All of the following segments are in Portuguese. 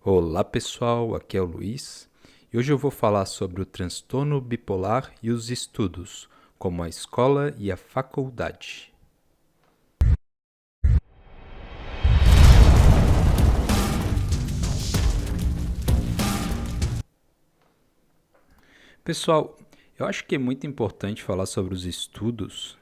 Olá pessoal, aqui é o Luiz e hoje eu vou falar sobre o transtorno bipolar e os estudos, como a escola e a faculdade. Pessoal, eu acho que é muito importante falar sobre os estudos,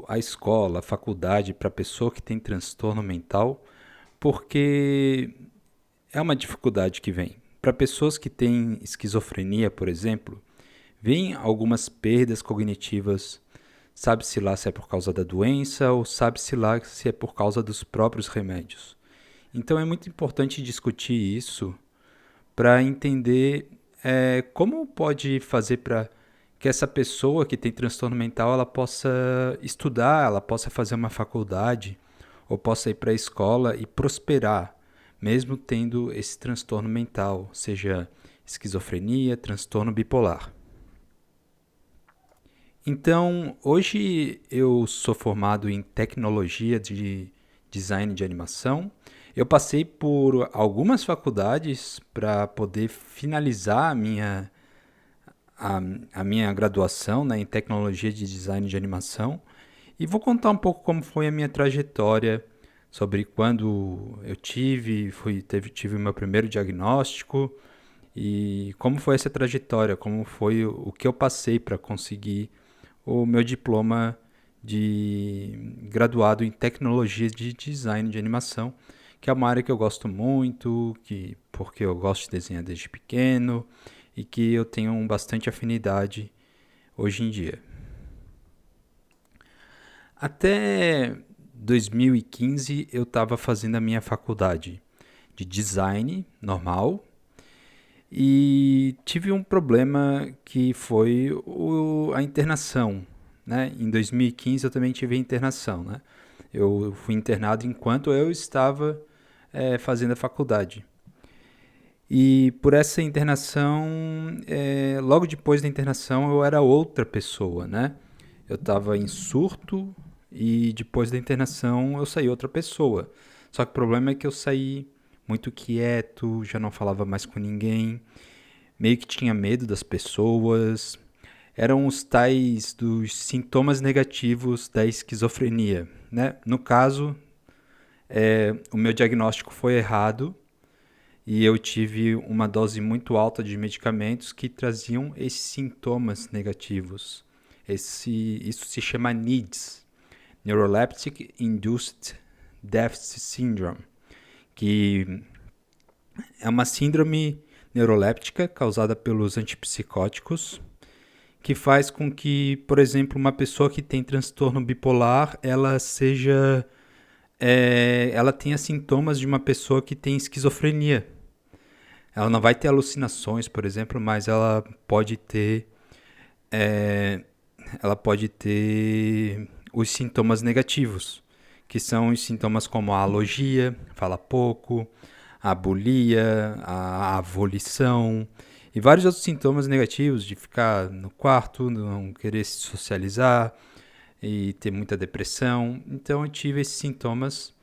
a escola, a faculdade para a pessoa que tem transtorno mental, porque é uma dificuldade que vem. Para pessoas que têm esquizofrenia, por exemplo, vem algumas perdas cognitivas. Sabe-se lá se é por causa da doença ou sabe-se lá se é por causa dos próprios remédios. Então é muito importante discutir isso para entender como pode fazer para que essa pessoa que tem transtorno mental ela possa estudar, ela possa fazer uma faculdade ou possa ir para a escola e prosperar, mesmo tendo esse transtorno mental, seja esquizofrenia, transtorno bipolar. Então, hoje eu sou formado em tecnologia de design de animação. Eu passei por algumas faculdades para poder finalizar a minha graduação, né, em tecnologia de design de animação. E vou contar um pouco como foi a minha trajetória, sobre quando eu tive o meu primeiro diagnóstico e como foi essa trajetória, como foi o que eu passei para conseguir o meu diploma de graduado em tecnologia de design de animação, que é uma área que eu gosto muito, porque eu gosto de desenhar desde pequeno e que eu tenho bastante afinidade hoje em dia. Até 2015 eu estava fazendo a minha faculdade de design normal e tive um problema que foi a internação, né? Em 2015 eu também tive a internação, né? Eu fui internado enquanto eu estava fazendo a faculdade. E por essa internação, logo depois da internação eu era outra pessoa, né? Eu estava em surto e depois da internação eu saí outra pessoa. Só que o problema é que eu saí muito quieto, já não falava mais com ninguém, meio que tinha medo das pessoas. Eram os tais dos sintomas negativos da esquizofrenia, né? No caso, o meu diagnóstico foi errado e eu tive uma dose muito alta de medicamentos que traziam esses sintomas negativos. Isso se chama NIDS, Neuroleptic Induced Deficit Syndrome, que é uma síndrome neuroléptica causada pelos antipsicóticos, que faz com que, por exemplo, uma pessoa que tem transtorno bipolar, ela tenha sintomas de uma pessoa que tem esquizofrenia. Ela não vai ter alucinações, por exemplo, mas é, ela pode ter os sintomas negativos, que são os sintomas como a alogia, fala pouco, a abulia, a avolição e vários outros sintomas negativos de ficar no quarto, não querer se socializar e ter muita depressão. Então eu tive esses sintomas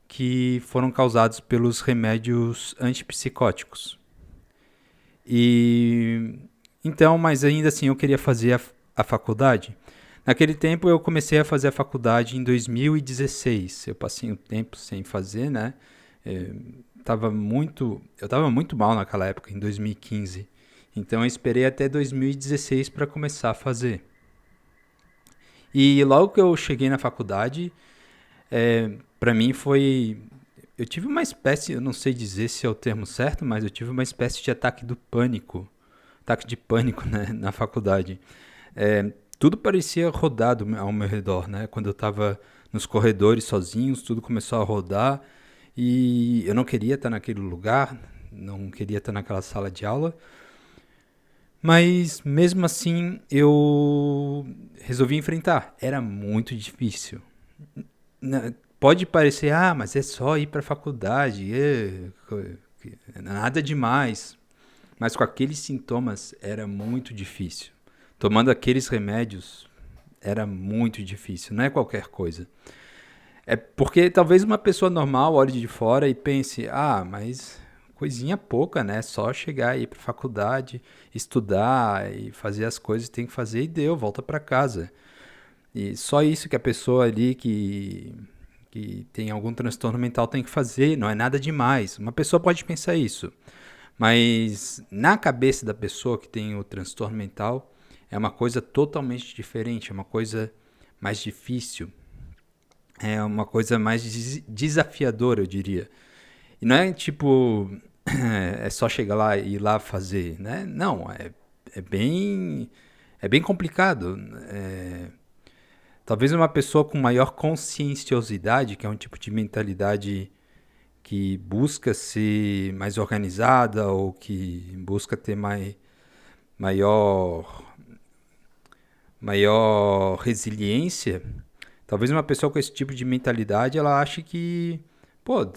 que foram causados pelos remédios antipsicóticos. E então, mas ainda assim eu queria fazer a faculdade. Naquele tempo eu comecei a fazer a faculdade em 2016. Eu passei um tempo sem fazer, né? Eu estava muito mal naquela época, em 2015. Então eu esperei até 2016 para começar a fazer. E logo que eu cheguei na faculdade, para mim foi. Eu tive uma espécie, eu não sei dizer se é o termo certo, mas eu tive uma espécie de ataque do pânico. Ataque de pânico, né, na faculdade. Tudo parecia rodado ao meu redor, né? Quando eu estava nos corredores sozinhos, tudo começou a rodar e eu não queria estar naquele lugar, não queria estar naquela sala de aula. Mas mesmo assim eu resolvi enfrentar. Era muito difícil. Pode parecer, mas é só ir para a faculdade, nada demais. Mas com aqueles sintomas era muito difícil. Tomando aqueles remédios era muito difícil, não é qualquer coisa. É porque talvez uma pessoa normal olhe de fora e pense, mas coisinha pouca, né? Só chegar aí pra faculdade, estudar e fazer as coisas que tem que fazer e deu, volta pra casa. E só isso que a pessoa ali que tem algum transtorno mental tem que fazer, não é nada demais. Uma pessoa pode pensar isso, mas na cabeça da pessoa que tem o transtorno mental é uma coisa totalmente diferente, é uma coisa mais difícil, é uma coisa mais desafiadora, eu diria. E não é tipo, é só chegar lá e ir lá fazer, né? Não, é bem, é bem complicado. Talvez uma pessoa com maior conscienciosidade, que é um tipo de mentalidade que busca ser mais organizada ou que busca ter maior, maior resiliência, talvez uma pessoa com esse tipo de mentalidade, ela ache que, pô,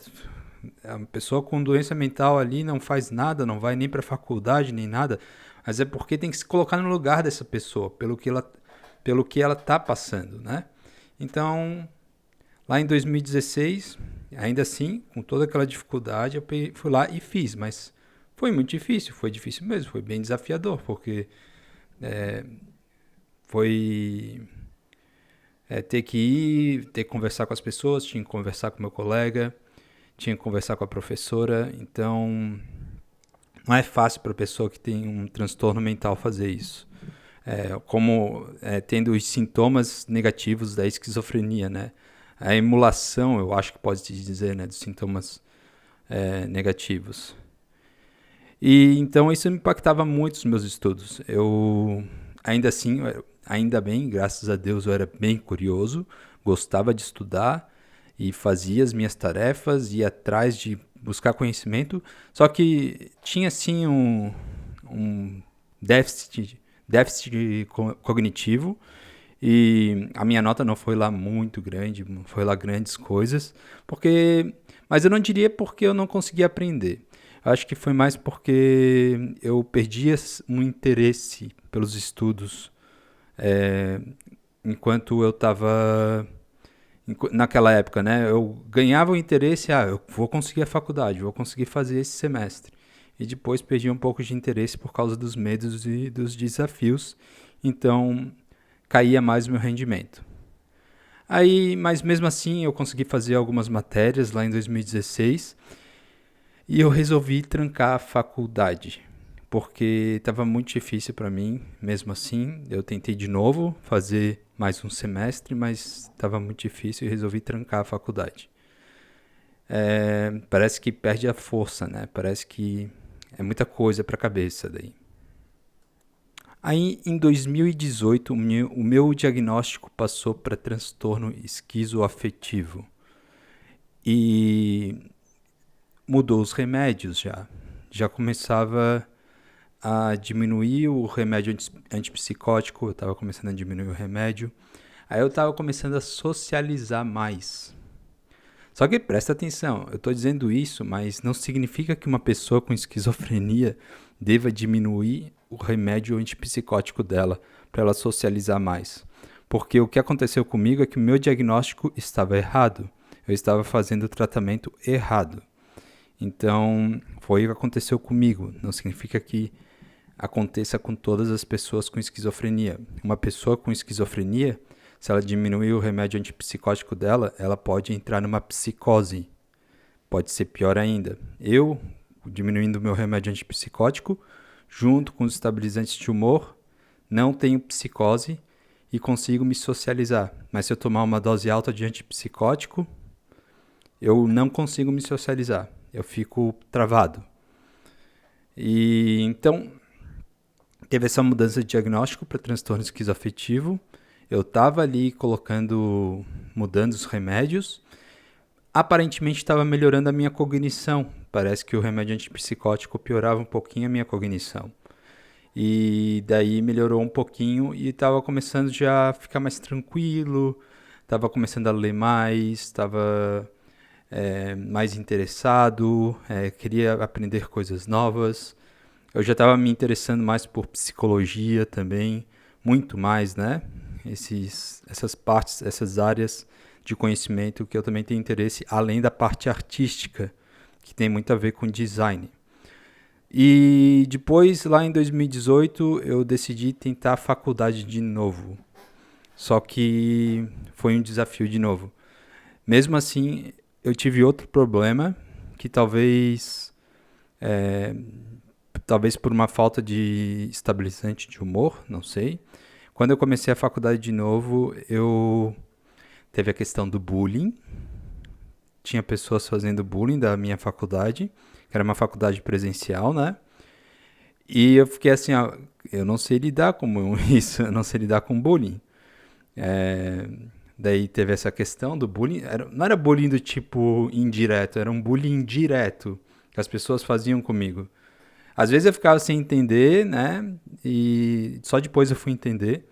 a pessoa com doença mental ali não faz nada, não vai nem para faculdade nem nada, mas é porque tem que se colocar no lugar dessa pessoa, pelo que ela tá passando, né? Então, lá em 2016, ainda assim, com toda aquela dificuldade, eu fui lá e fiz, mas foi difícil mesmo, foi bem desafiador, porque foi ter que ir, ter que conversar com as pessoas, tinha que conversar com meu colega, tinha que conversar com a professora, então não é fácil para a pessoa que tem um transtorno mental fazer isso. Tendo os sintomas negativos da esquizofrenia, né? A emulação, eu acho que pode se dizer, né, dos sintomas negativos. E então isso me impactava muito nos meus estudos. Eu ainda assim, ainda bem, graças a Deus, eu era bem curioso, gostava de estudar e fazia as minhas tarefas, ia atrás de buscar conhecimento, só que tinha sim um déficit cognitivo e a minha nota não foi lá muito grande, não foi lá grandes coisas, mas eu não diria porque eu não conseguia aprender. Eu acho que foi mais porque eu perdia um interesse pelos estudos é, enquanto eu estava naquela época, né? Eu ganhava o interesse, eu vou conseguir a faculdade, vou conseguir fazer esse semestre. E depois perdi um pouco de interesse por causa dos medos e dos desafios. Então, caía mais o meu rendimento. Aí, mas mesmo assim, eu consegui fazer algumas matérias lá em 2016 e eu resolvi trancar a faculdade, porque estava muito difícil para mim, mesmo assim. Eu tentei de novo fazer mais um semestre, mas estava muito difícil e resolvi trancar a faculdade. Parece que perde a força, né? Parece que é muita coisa para a cabeça daí. Aí, em 2018, o meu diagnóstico passou para transtorno esquizoafetivo. E mudou os remédios já. Já começava a diminuir o remédio antipsicótico, eu estava começando a diminuir o remédio. Aí eu estava começando a socializar mais. Só que presta atenção, eu estou dizendo isso, mas não significa que uma pessoa com esquizofrenia deva diminuir o remédio antipsicótico dela para ela socializar mais. Porque o que aconteceu comigo é que o meu diagnóstico estava errado. Eu estava fazendo o tratamento errado. Então, foi o que aconteceu comigo. Não significa que aconteça com todas as pessoas com esquizofrenia. Uma pessoa com esquizofrenia, se ela diminuir o remédio antipsicótico dela, ela pode entrar numa psicose. Pode ser pior ainda. Eu, diminuindo o meu remédio antipsicótico, junto com os estabilizantes de humor, não tenho psicose e consigo me socializar. Mas se eu tomar uma dose alta de antipsicótico, eu não consigo me socializar. Eu fico travado. E então, teve essa mudança de diagnóstico para transtorno esquizoafetivo. Eu estava ali mudando os remédios. Aparentemente estava melhorando a minha cognição. Parece que o remédio antipsicótico piorava um pouquinho a minha cognição. E daí melhorou um pouquinho e estava começando já a ficar mais tranquilo. Estava começando a ler mais, estava mais interessado, queria aprender coisas novas. Eu já estava me interessando mais por psicologia também, muito mais, né? Essas partes, essas áreas de conhecimento que eu também tenho interesse, além da parte artística, que tem muito a ver com design. E depois, lá em 2018, eu decidi tentar a faculdade de novo. Só que foi um desafio de novo. Mesmo assim, eu tive outro problema que talvez por uma falta de estabilizante de humor, não sei. Quando eu comecei a faculdade de novo, eu teve a questão do bullying. Tinha pessoas fazendo bullying da minha faculdade, que era uma faculdade presencial, né? E eu fiquei assim, ó, eu não sei lidar com isso, eu não sei lidar com bullying. É, daí teve essa questão do bullying. Não era bullying do tipo indireto, era um bullying direto que as pessoas faziam comigo. Às vezes eu ficava sem entender, né? E só depois eu fui entender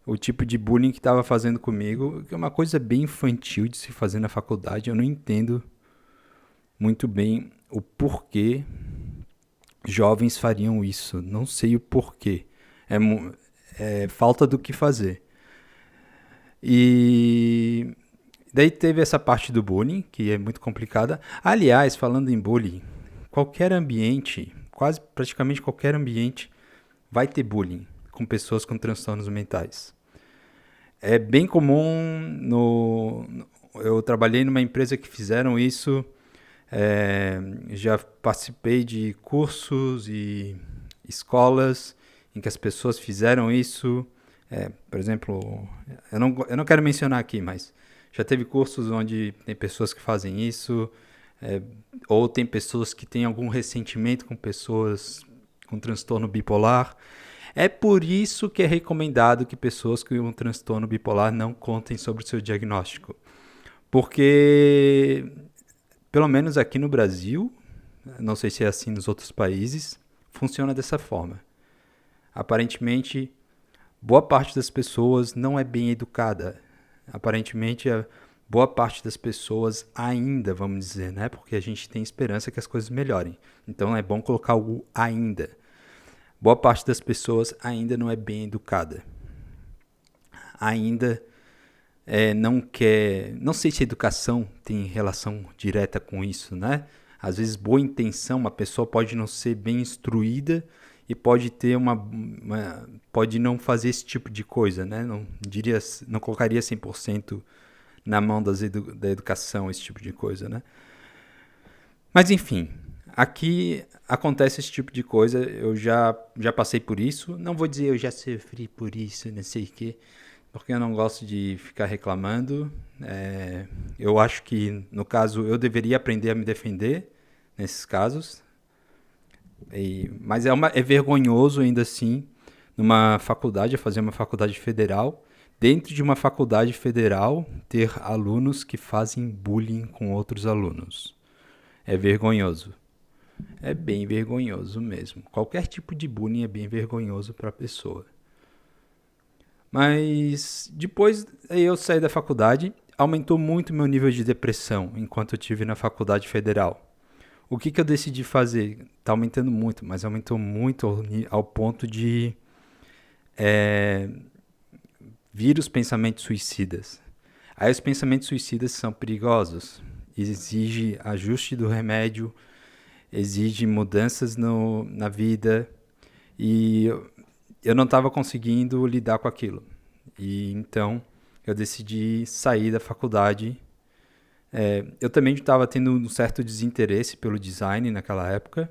o tipo de bullying que estava fazendo comigo, que é uma coisa bem infantil de se fazer na faculdade. Eu não entendo muito bem o porquê jovens fariam isso. Não sei o porquê. É falta do que fazer. E daí teve essa parte do bullying, que é muito complicada. Aliás, falando em bullying, qualquer ambiente, quase praticamente qualquer ambiente, vai ter bullying com pessoas com transtornos mentais. É bem comum eu trabalhei numa empresa que fizeram isso. Já participei de cursos e escolas em que as pessoas fizeram isso. Por exemplo, eu não quero mencionar aqui, mas já teve cursos onde tem pessoas que fazem isso, ou tem pessoas que têm algum ressentimento com pessoas com transtorno bipolar. É por isso que é recomendado que pessoas com um transtorno bipolar não contem sobre o seu diagnóstico. Porque, pelo menos aqui no Brasil, não sei se é assim nos outros países, funciona dessa forma. Aparentemente, boa parte das pessoas não é bem educada. Aparentemente, boa parte das pessoas ainda, vamos dizer, né? Porque a gente tem esperança que as coisas melhorem. Então é bom colocar o ainda. Boa parte das pessoas ainda não é bem educada. Ainda não quer... Não sei se a educação tem relação direta com isso, né? Às vezes, boa intenção, uma pessoa pode não ser bem instruída e pode ter pode não fazer esse tipo de coisa, né? Não colocaria 100% na mão da educação esse tipo de coisa, né? Mas enfim, aqui acontece esse tipo de coisa, eu já passei por isso, não vou dizer eu já sofri por isso, não sei o quê, porque eu não gosto de ficar reclamando. Eu acho que, no caso, eu deveria aprender a me defender nesses casos. Mas é vergonhoso ainda assim, numa faculdade, fazer uma faculdade federal, dentro de uma faculdade federal, ter alunos que fazem bullying com outros alunos. É vergonhoso. É bem vergonhoso mesmo. Qualquer tipo de bullying é bem vergonhoso para a pessoa. Mas depois eu saí da faculdade, aumentou muito meu nível de depressão enquanto eu estive na faculdade federal. O que eu decidi fazer? Está aumentando muito, mas aumentou muito ao ponto de vir os pensamentos suicidas. Aí os pensamentos suicidas são perigosos. Exige ajuste do remédio, exige mudanças na vida, e eu não estava conseguindo lidar com aquilo. E então eu decidi sair da faculdade. Eu também estava tendo um certo desinteresse pelo design naquela época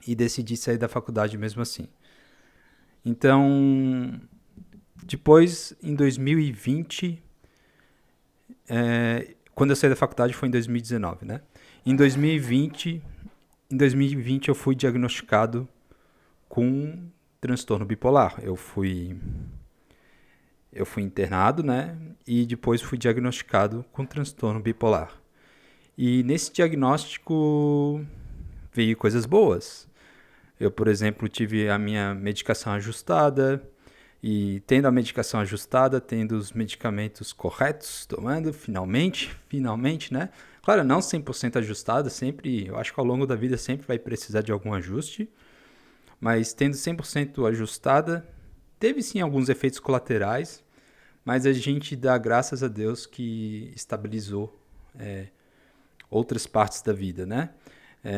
e decidi sair da faculdade mesmo assim. Então, depois, em 2020, quando eu saí da faculdade foi em 2019, né? Em 2020 eu fui diagnosticado com transtorno bipolar. Eu fui internado, né? E depois fui diagnosticado com transtorno bipolar. E nesse diagnóstico veio coisas boas. Eu, por exemplo, tive a minha medicação ajustada, e tendo a medicação ajustada, tendo os medicamentos corretos, tomando, finalmente, né? Claro, não 100% ajustada, sempre, eu acho que ao longo da vida sempre vai precisar de algum ajuste, mas tendo 100% ajustada, teve sim alguns efeitos colaterais, mas a gente dá graças a Deus que estabilizou outras partes da vida, né?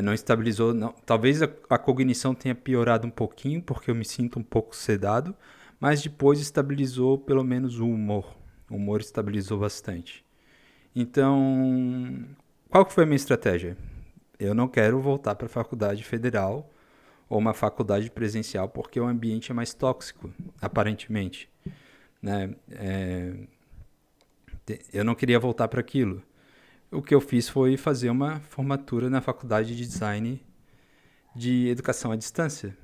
Não estabilizou, não. Talvez a cognição tenha piorado um pouquinho, porque eu me sinto um pouco sedado, mas depois estabilizou pelo menos o humor. O humor estabilizou bastante. Então, qual que foi a minha estratégia? Eu não quero voltar para a faculdade federal ou uma faculdade presencial porque o ambiente é mais tóxico, aparentemente, né? Eu não queria voltar para aquilo. O que eu fiz foi fazer uma formatura na faculdade de design de educação à distância.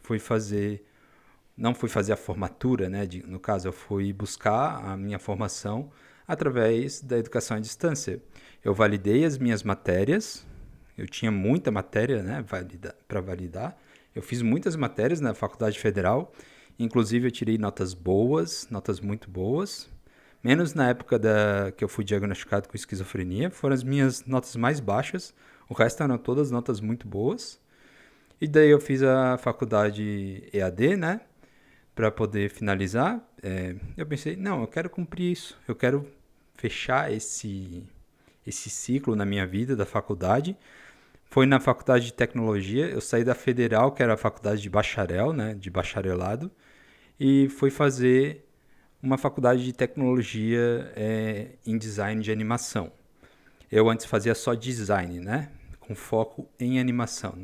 Fui fazer, não fui fazer a formatura, né? No caso, eu fui buscar a minha formação através da educação à distância. Eu validei as minhas matérias. Eu tinha muita matéria, né, para validar. Eu fiz muitas matérias na Faculdade Federal. Inclusive, eu tirei notas boas, notas muito boas. Menos na época que eu fui diagnosticado com esquizofrenia. Foram as minhas notas mais baixas. O resto eram todas notas muito boas. E daí eu fiz a faculdade EAD, né, para poder finalizar. Eu pensei, não, eu quero cumprir isso. Eu quero fechar esse ciclo na minha vida da faculdade. Foi na faculdade de tecnologia, eu saí da federal, que era a faculdade de bacharel, né, de bacharelado, e fui fazer uma faculdade de tecnologia em design de animação. Eu antes fazia só design, né, com foco em animação.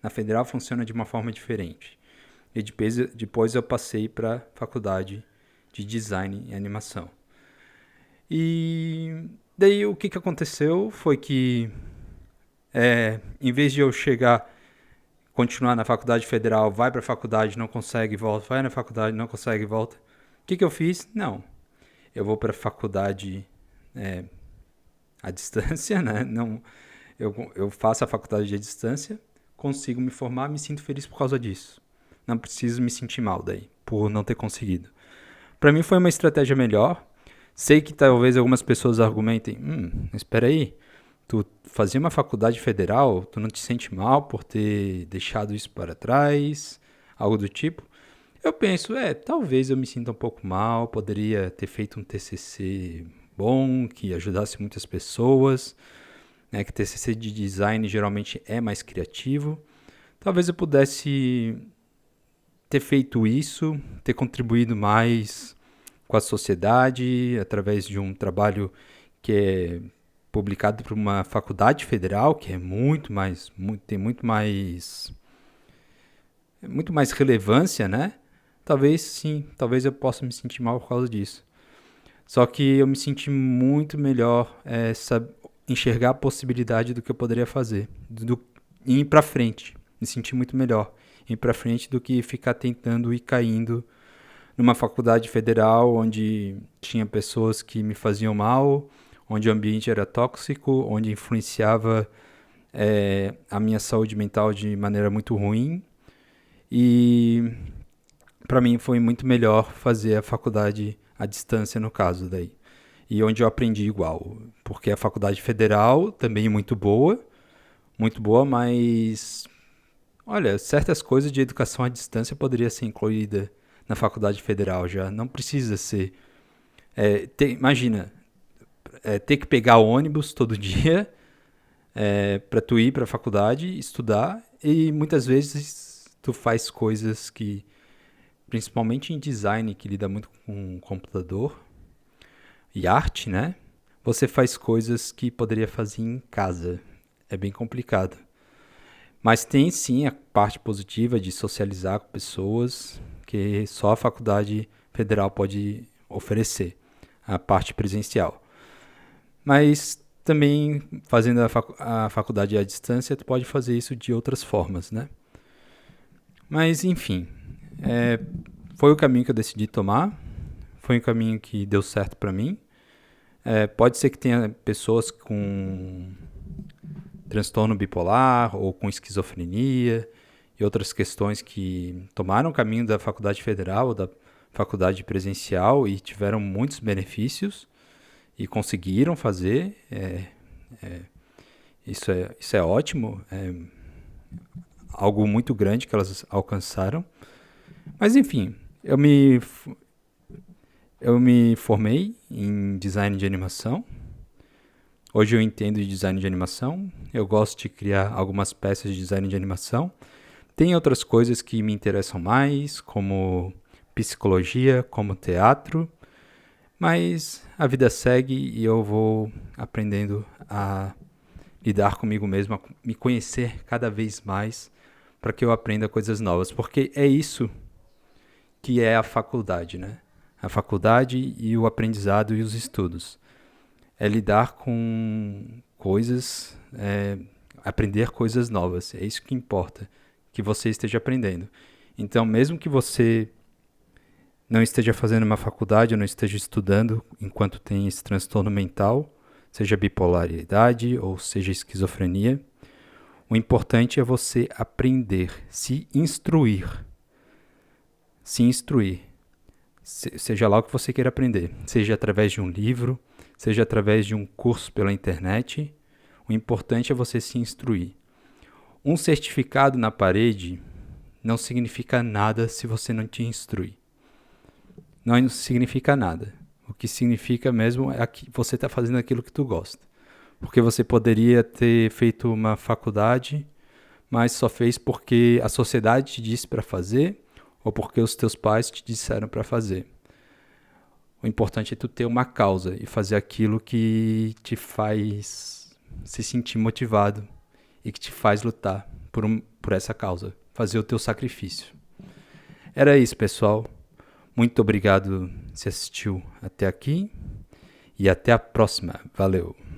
Na federal funciona de uma forma diferente. E depois eu passei para a faculdade de design e animação. E daí o que aconteceu foi que em vez de eu continuar na faculdade federal, vai para a faculdade, não consegue, volta, vai na faculdade, não consegue, volta. O que eu fiz? Não. Eu vou para a faculdade à distância, né? Não, eu faço a faculdade à distância, consigo me formar, me sinto feliz por causa disso. Não preciso me sentir mal daí, por não ter conseguido. Para mim foi uma estratégia melhor. Sei que talvez algumas pessoas argumentem, espera aí, tu fazia uma faculdade federal, tu não te sente mal por ter deixado isso para trás, algo do tipo? Eu penso, talvez eu me sinta um pouco mal, poderia ter feito um TCC bom, que ajudasse muitas pessoas, né, que TCC de design geralmente é mais criativo. Talvez eu pudesse ter feito isso, ter contribuído mais com a sociedade, através de um trabalho que é publicado por uma faculdade federal, que é tem muito mais relevância, né? Talvez sim, talvez eu possa me sentir mal por causa disso. Só que eu me senti muito melhor enxergar a possibilidade do que eu poderia fazer, ir para frente, me senti muito melhor, ir para frente do que ficar tentando ir caindo numa faculdade federal onde tinha pessoas que me faziam mal, onde o ambiente era tóxico, onde influenciava a minha saúde mental de maneira muito ruim. E para mim foi muito melhor fazer a faculdade à distância no caso daí. E onde eu aprendi igual, porque a faculdade federal também é muito boa, mas olha, certas coisas de educação à distância poderia ser incluída na faculdade federal já, não precisa ser. Imagina, ter que pegar ônibus todo dia para tu ir para a faculdade, estudar, e muitas vezes tu faz coisas que, principalmente em design, que lida muito com computador e arte, né? Você faz coisas que poderia fazer em casa. É bem complicado. Mas tem sim a parte positiva de socializar com pessoas que só a faculdade federal pode oferecer, a parte presencial. Mas também fazendo a faculdade à distância, tu pode fazer isso de outras formas, né? Mas enfim, foi o caminho que eu decidi tomar, foi um caminho que deu certo para mim. Pode ser que tenha pessoas com transtorno bipolar ou com esquizofrenia e outras questões que tomaram o caminho da faculdade federal ou da faculdade presencial e tiveram muitos benefícios e conseguiram fazer. Isso é ótimo, é algo muito grande que elas alcançaram. Mas enfim, eu me formei em design de animação Hoje eu entendo de design de animação, eu gosto de criar algumas peças de design de animação. Tem outras coisas que me interessam mais, como psicologia, como teatro, mas a vida segue e eu vou aprendendo a lidar comigo mesmo, a me conhecer cada vez mais para que eu aprenda coisas novas, porque é isso que é a faculdade, né? A faculdade e o aprendizado e os estudos. É lidar com coisas, aprender coisas novas. É isso que importa, que você esteja aprendendo. Então, mesmo que você não esteja fazendo uma faculdade ou não esteja estudando enquanto tem esse transtorno mental, seja bipolaridade ou seja esquizofrenia, o importante é você aprender, se instruir. Se instruir. Seja lá o que você queira aprender, seja através de um livro, seja através de um curso pela internet, o importante é você se instruir. Um certificado na parede não significa nada se você não te instrui. Não significa nada. O que significa mesmo é que você está fazendo aquilo que tu gosta. Porque você poderia ter feito uma faculdade, mas só fez porque a sociedade te disse para fazer ou porque os teus pais te disseram para fazer. O importante é tu ter uma causa e fazer aquilo que te faz se sentir motivado e que te faz lutar por essa causa, fazer o teu sacrifício. Era isso, pessoal. Muito obrigado se assistiu até aqui e até a próxima. Valeu!